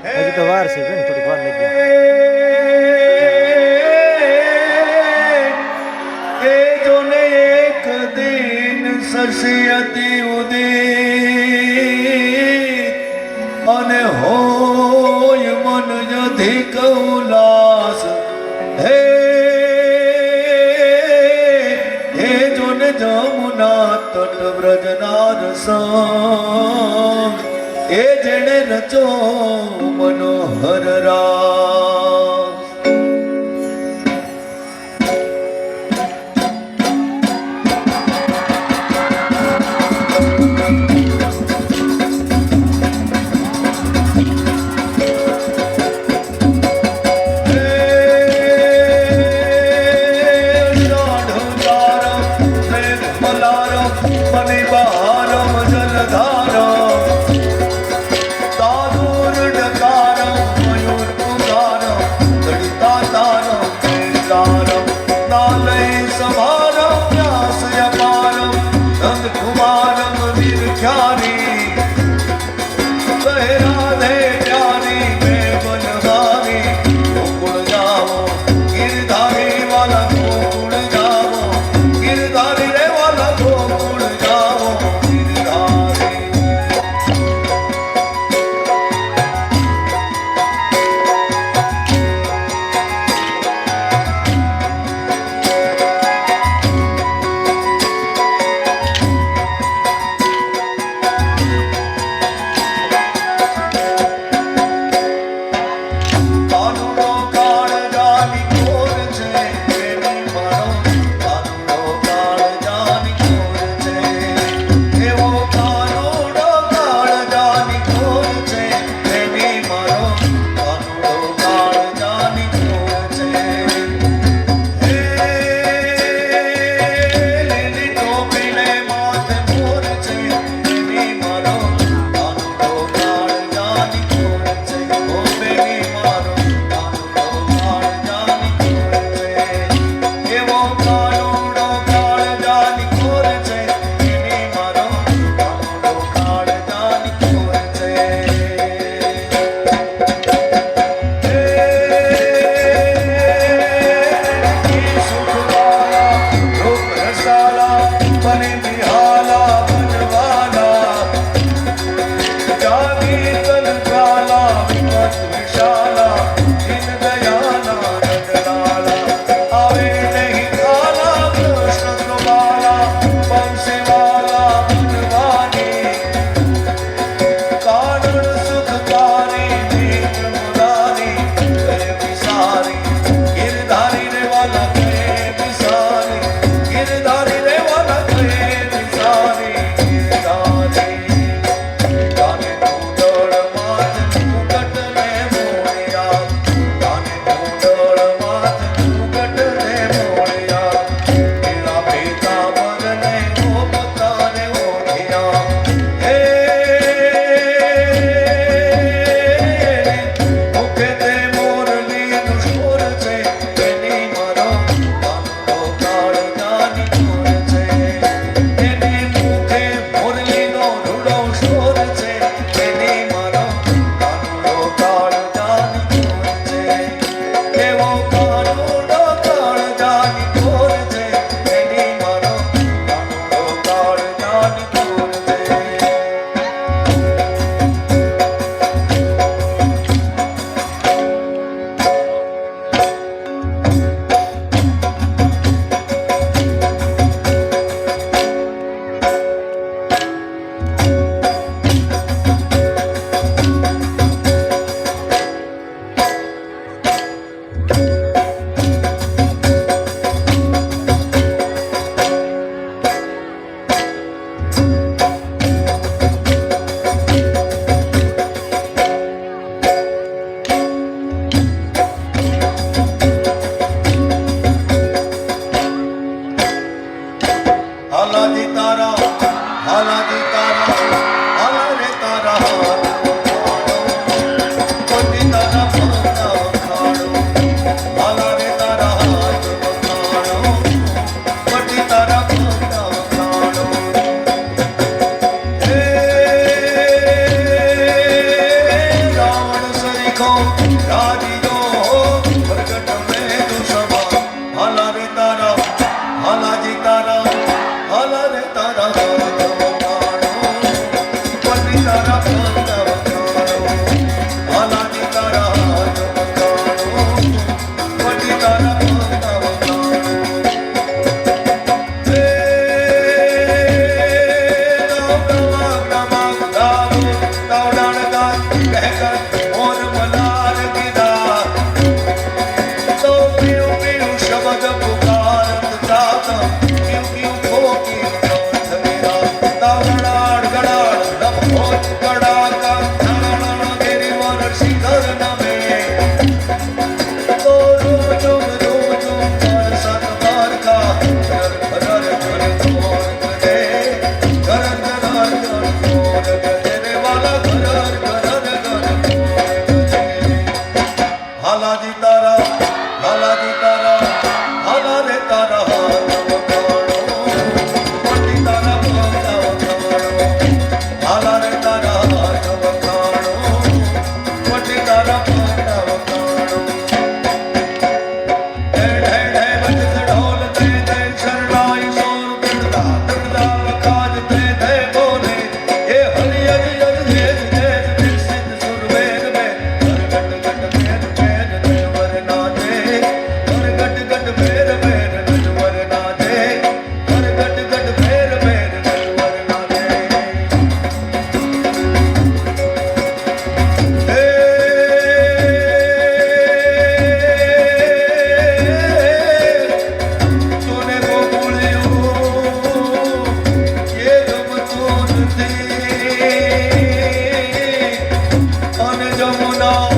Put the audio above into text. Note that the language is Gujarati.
હજી તો વાર છે બેન, થોડીક વાર લાગી. એ જોને એક દિન સરસિયતી ઉદિત અને હોય મન અધિક ઉલ્લાસ. હે હે જોને જમુના તટ વ્રજના રસંગ એ જેણે રચો મનોહર રાસ. કહેકર મોર મલાર ગીરા તો પીઉ પીઉ શબ્દ પુકારત જાત પીઉ પીઉ ખોકી જોત મેરા તાવડાડ ગડાડ ડભોજ ગડાકા નાણા તેરી વર્ષી ધર નમે તો રૂમ રૂમ રૂમ રૂમ પર સતવાર કા ઘર ઘર ઘર ઘોર ગજે ઘર ઘર ઘર ઘોર ગજે રે વાલા ઘર ઘર ઘર ઘોર ગજે હાલાજી તારા હાલા રે તારા હાથ વખાણો પટી તારા પગલા વખાણો હાલા રે તારા હાથ વખાણો પટી તારા પગલા વખાણો હે હે હે બજત ઢોલ તે તે શરણાઈ સોર દગદા દગદા વખાજ તે તે બોલે એ હરિ હરિ હરિ ધેજ ધેજ વિકસિત સુર વેદ મે ગટ ગટ વેદ વેદ નજવર નાચે ગટ ગટ વેદ વેદ નજવર નાચે ગટ ગટ વેદ વેદ નજવર નાચે તોને ગોકુળિયું એ ગમતું નથી અને જમુના